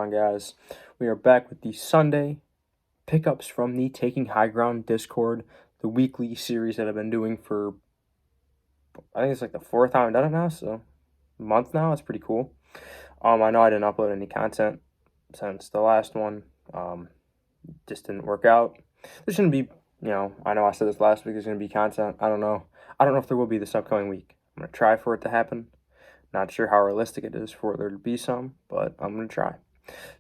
on, guys? We are back with the Sunday pickups from the Taking High Ground Discord, the weekly series that I've been doing for, I think it's like the fourth time I've done it now, so a month now. It's pretty cool. I know I didn't upload any content since the last one. Just didn't work out. There's going to be, I know I said this last week, there's going to be content. I don't know. I don't know if there will be this upcoming week. I'm going to try for it to happen. Not sure how realistic it is for there to be some, but I'm going to try.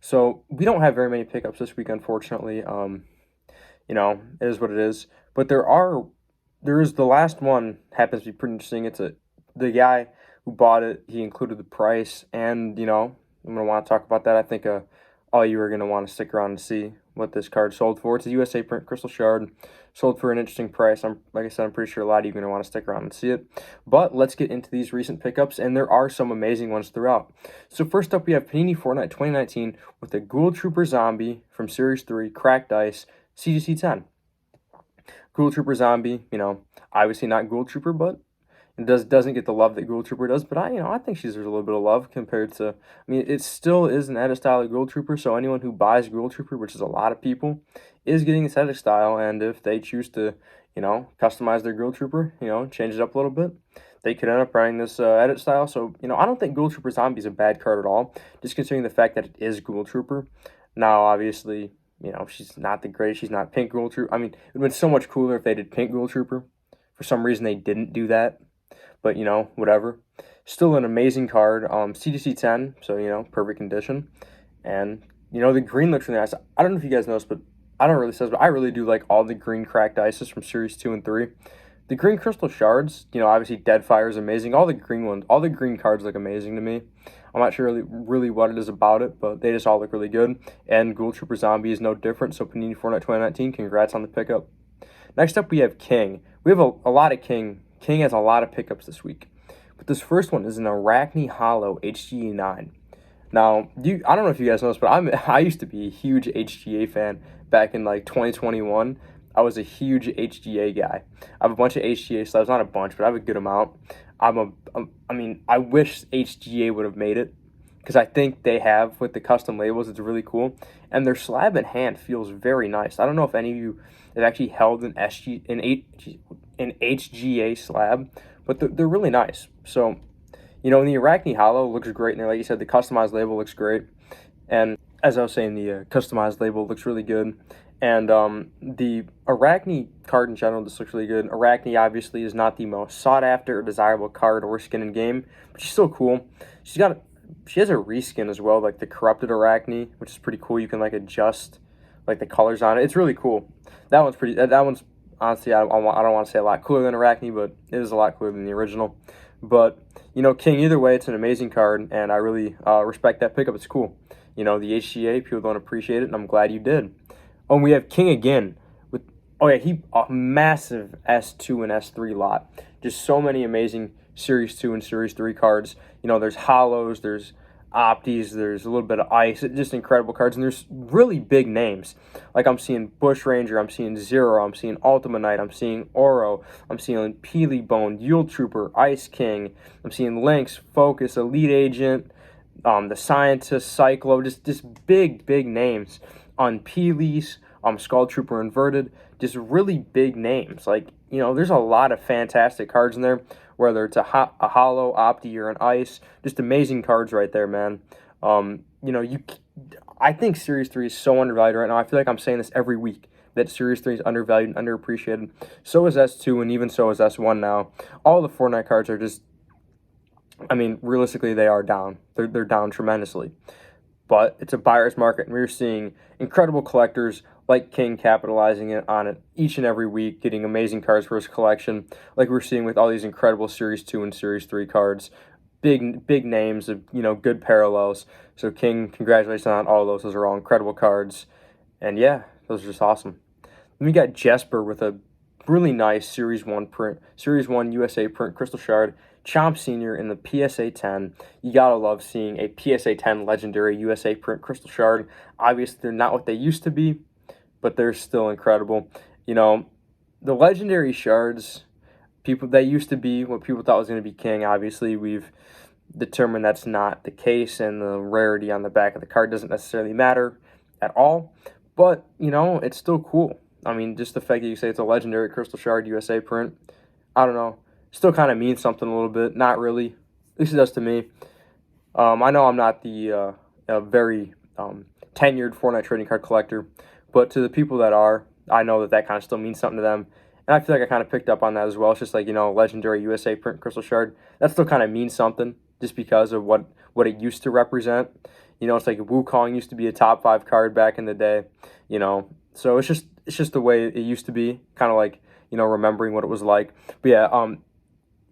So we don't have very many pickups this week, unfortunately. It is what it is. But there is the last one happens to be pretty interesting. The guy who bought it, he included the price, and I'm gonna want to talk about that. I think all you are gonna want to stick around and see what this card sold for. It's a USA print crystal shard, sold for an interesting price. Like I said, I'm pretty sure a lot of you are gonna want to stick around and see it. But let's get into these recent pickups, and there are some amazing ones throughout. So first up, we have Panini Fortnite 2019 with the Ghoul Trooper Zombie from Series 3, Cracked Ice, CGC 10. Ghoul Trooper Zombie, obviously not Ghoul Trooper, but it doesn't get the love that Ghoul Trooper does. But I think she deserves a little bit of love compared to. It still is an edit style of Ghoul Trooper. So anyone who buys Ghoul Trooper, which is a lot of people, is getting this edit style. And if they choose to, customize their Ghoul Trooper, change it up a little bit, they could end up running this edit style. So I don't think Ghoul Trooper Zombie is a bad card at all, just considering the fact that it is Ghoul Trooper. Now, obviously, she's not the greatest. She's not Pink Ghoul Trooper. It would have been so much cooler if they did Pink Ghoul Trooper. For some reason, they didn't do that. But, whatever. Still an amazing card. CGC 10, so, perfect condition. And, the green looks really nice. I don't know if you guys noticed, but I don't really say, but I really do like all the green cracked ices from Series 2 and 3. The green crystal shards, obviously Deadfire is amazing. All the green ones, all the green cards look amazing to me. I'm not sure really what it is about it, but they just all look really good. And Ghoul Trooper Zombie is no different, so Panini Fortnite 2019, congrats on the pickup. Next up, we have King. We have a lot of King. King has a lot of pickups this week. But this first one is an Arachne Hollow HGA 9. Now, I don't know if you guys know this, but I used to be a huge HGA fan back in like 2021. I was a huge HGA guy. I have a bunch of HGA slabs, not a bunch, but I have a good amount. I wish HGA would have made it, because I think they have with the custom labels. It's really cool, and their slab in hand feels very nice. I don't know if any of you have actually held an HGA slab, but they're really nice. So, and the Arachne Hollow looks great in there. Like you said, the customized label looks great, and as I was saying, the customized label looks really good. And the Arachne card in general just looks really good. Arachne obviously is not the most sought after or desirable card or skin in game, but she's still cool. She has a reskin as well, like the corrupted Arachne, which is pretty cool. You can adjust the colors on it. It's really cool. That one's honestly, I don't want to say a lot cooler than Arachne, but it is a lot cooler than the original. But King, either way, it's an amazing card, and I really respect that pickup. It's cool. The HGA, people don't appreciate it, and I'm glad you did. Oh, and we have King again with a massive S2 and S3 lot. Just so many amazing Series 2 and Series 3 cards. There's hollows, there's opties, there's a little bit of ice. Just incredible cards, and there's really big names. Like I'm seeing Bush Ranger, I'm seeing Zero, I'm seeing Ultima Knight, I'm seeing Oro, I'm seeing Peely Bone, Yule Trooper, Ice King, I'm seeing Lynx, Focus, Elite Agent, the Scientist, Cyclo, just big names on Peely's, Skull Trooper Inverted, just really big names. There's a lot of fantastic cards in there, whether it's a hollow, opti, or an ice. Just amazing cards right there, man. I think Series 3 is so undervalued right now. I feel like I'm saying this every week, that Series 3 is undervalued and underappreciated. So is S2, and even so is S1 now. All the Fortnite cards are just, realistically, they are down. They're down tremendously. But it's a buyer's market, and we're seeing incredible collectors like King capitalizing on it each and every week, getting amazing cards for his collection, like we're seeing with all these incredible Series 2 and Series 3 cards. Big names of, good parallels. So King, congratulations on all those. Those are all incredible cards. And yeah, those are just awesome. Then we got Jesper with a really nice Series 1 USA print crystal shard. Chomp Sr. in the PSA 10. You gotta love seeing a PSA 10 legendary USA print crystal shard. Obviously, they're not what they used to be, but they're still incredible. The legendary shards, they used to be what people thought was going to be King. Obviously, we've determine that's not the case, and the rarity on the back of the card doesn't necessarily matter at all. But, it's still cool. I mean, just the fact that you say it's a legendary Crystal Shard USA print, I don't know, still kind of means something a little bit. Not really. At least it does to me. I know I'm not the very tenured Fortnite trading card collector, but to the people that are, I know that kind of still means something to them. And I feel like I kind of picked up on that as well. It's just like, legendary USA print Crystal Shard. That still kind of means something just because of what it used to represent. It's like Wukong used to be a top 5 card back in the day, So it's just the way it used to be, kind of like, remembering what it was like. But yeah,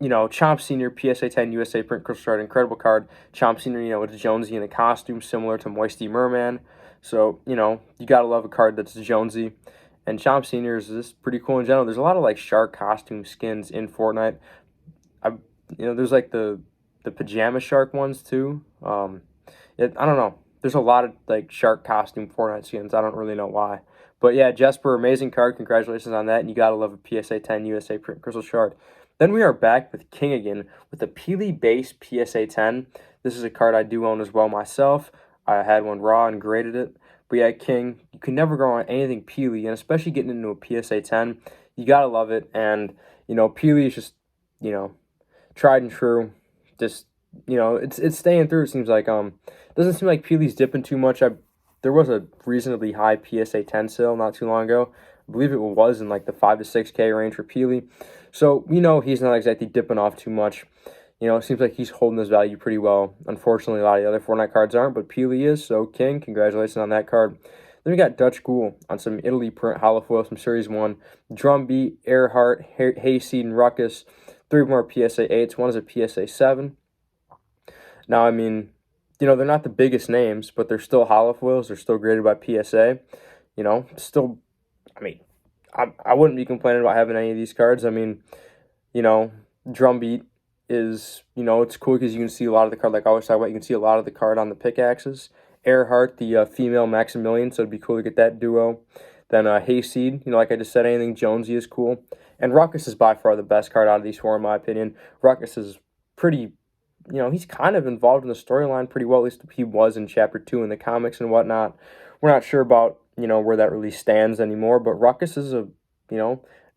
Chomp Senior PSA 10 USA print Crystal Shard, incredible card. Chomp Senior, it's Jonesy in a costume similar to Moisty Merman. So, you gotta love a card that's Jonesy. And Chomp Senior is just pretty cool in general. There's a lot of like shark costume skins in Fortnite. There's like the pajama shark ones too. I don't know. There's a lot of like shark costume Fortnite skins. I don't really know why. But yeah, Jesper, amazing card. Congratulations on that. And you gotta love a PSA 10 USA print Crystal Shard. Then we are back with King again with a Peely base PSA 10. This is a card I do own as well myself. I had one raw and graded it. But yeah, King, you can never go on anything Peely, and especially getting into a PSA 10, you gotta love it. And Peely is just tried and true. Just it's staying through. It seems like doesn't seem like Peely's dipping too much. There was a reasonably high PSA 10 sale not too long ago. I believe it was in like the 5 to 6K range for Peely. So he's not exactly dipping off too much. It seems like he's holding his value pretty well. Unfortunately, a lot of the other Fortnite cards aren't, but Peely is. So, King, congratulations on that card. Then we got Dutch Ghoul on some Italy print holo foils from Series 1. Drumbeat, Earhart, Hayseed, and Ruckus. 3 more PSA 8s. One is a PSA 7. Now, I mean, they're not the biggest names, but they're still holo foils. They're still graded by PSA. Still, I mean, I wouldn't be complaining about having any of these cards. I mean, Drumbeat is, it's cool because you can see a lot of the card, like I always talk about, you can see a lot of the card on the pickaxes. Earhart, the female Maximilian, so it'd be cool to get that duo. Then Hayseed, like I just said, anything Jonesy is cool. And Ruckus is by far the best card out of these 4, in my opinion. Ruckus is pretty, he's kind of involved in the storyline pretty well, at least he was in Chapter 2 in the comics and whatnot. We're not sure about, where that really stands anymore, but Ruckus is a,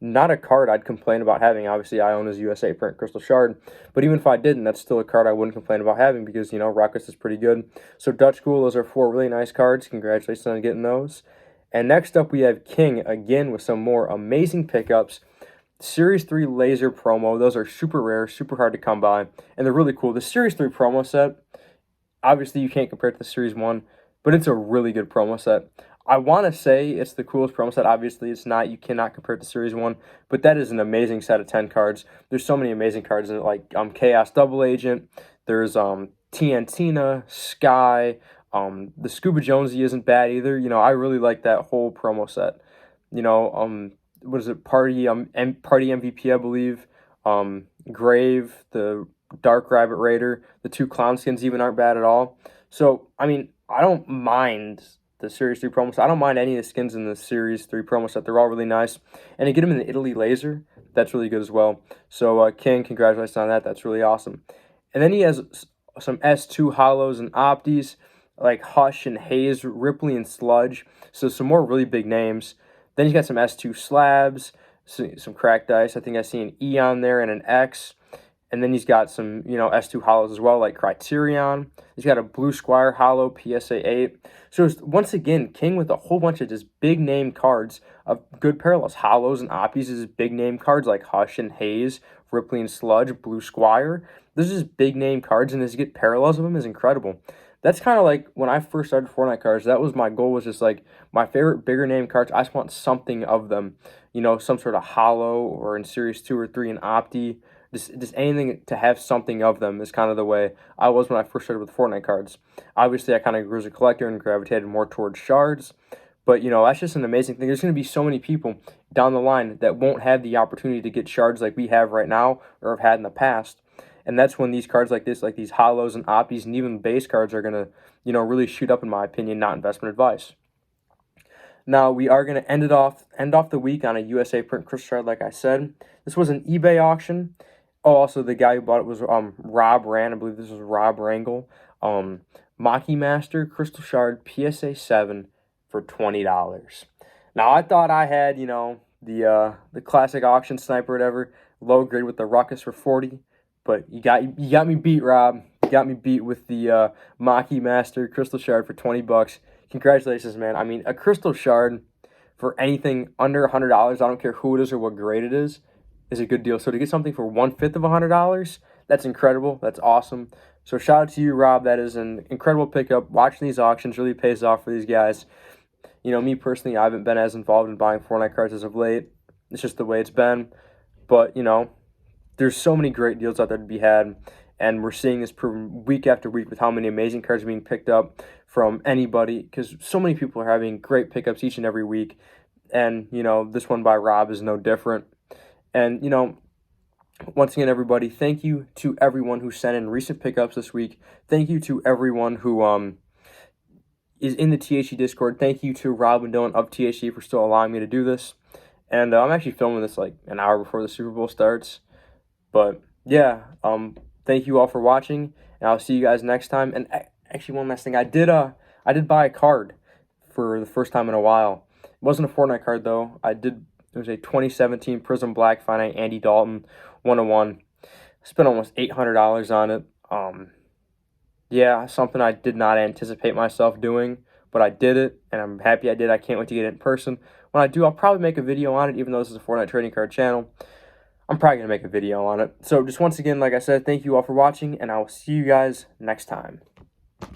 not a card I'd complain about having. Obviously, I own his USA print Crystal Shard, but even if I didn't, that's still a card I wouldn't complain about having because, Ruckus is pretty good. So Dutch Ghoul, those are 4 really nice cards. Congratulations on getting those. And next up, we have King, again, with some more amazing pickups. Series 3 laser promo. Those are super rare, super hard to come by, and they're really cool. The Series 3 promo set, obviously you can't compare it to the Series 1, but it's a really good promo set. I want to say it's the coolest promo set. Obviously, it's not. You cannot compare it to Series 1, but that is an amazing set of 10 cards. There's so many amazing cards in it, like Chaos Double Agent. There's Tiantina, Sky. The Scuba Jonesy isn't bad either. I really like that whole promo set. What is it? Party MVP, I believe. Grave, the Dark Rabbit Raider, the 2 clown skins even aren't bad at all. So, I mean, I don't mind the Series 3 promo set. I don't mind any of the skins in the Series 3 promo set. They're all really nice. And to get them in the Italy laser, that's really good as well. So, King, congratulations on that. That's really awesome. And then he has some S2 holos and opties, like Hush and Haze, Ripley and Sludge. So, some more really big names. Then he's got some S2 slabs, some cracked ice. I think I see an E on there and an X. And then he's got some, S2 holos as well, like Criterion. He's got a Blue Squire holo, PSA 8. So once again, King with a whole bunch of just big name cards of good parallels. Holos and Oppies is big name cards like Hush and Haze, Ripley and Sludge, Blue Squire. Those are just big name cards, and to get parallels of them is incredible. That's kind of like when I first started Fortnite cards, that was my goal, was just like my favorite bigger name cards. I just want something of them, some sort of holo, or in Series 2 or 3 an Opti. Just anything to have something of them is kind of the way I was when I first started with Fortnite cards. Obviously, I kind of grew as a collector and gravitated more towards shards. But, that's just an amazing thing. There's going to be so many people down the line that won't have the opportunity to get shards like we have right now or have had in the past. And that's when these cards like this, like these holos and oppies and even base cards are going to, really shoot up, in my opinion, not investment advice. Now, we are going to end off the week on a USA print Crystal Shard, like I said. This was an eBay auction. Oh, also the guy who bought it was Rob Rand. I believe this was Rob Rangel. Maki Master Crystal Shard PSA 7 for $20. Now I thought I had, the classic auction sniper or whatever, low grade with the Ruckus for 40, but you got me beat, Rob. You got me beat with the Maki Master Crystal Shard for $20. Congratulations, man. I mean, a Crystal Shard for anything under $100, I don't care who it is or what grade it is a good deal. So to get something for 1/5 of $100, that's incredible. That's awesome. So shout out to you, Rob. That is an incredible pickup. Watching these auctions really pays off for these guys. Me personally, I haven't been as involved in buying Fortnite cards as of late. It's just the way it's been. But, there's so many great deals out there to be had. And we're seeing this proven week after week with how many amazing cards are being picked up from anybody. Because so many people are having great pickups each and every week. And, this one by Rob is no different. And, once again, everybody, thank you to everyone who sent in recent pickups this week. Thank you to everyone who is in the THG Discord. Thank you to Rob and Dylan of THG for still allowing me to do this. And I'm actually filming this like an hour before the Super Bowl starts. But, yeah, thank you all for watching, and I'll see you guys next time. And actually, one last thing. I did buy a card for the first time in a while. It wasn't a Fortnite card, though. It was a 2017 Prism Black Finite Andy Dalton 101. Spent almost $800 on it. Yeah, something I did not anticipate myself doing, but I did it, and I'm happy I did. I can't wait to get it in person. When I do, I'll probably make a video on it, even though this is a Fortnite trading card channel. I'm probably going to make a video on it. So just once again, like I said, thank you all for watching, and I will see you guys next time.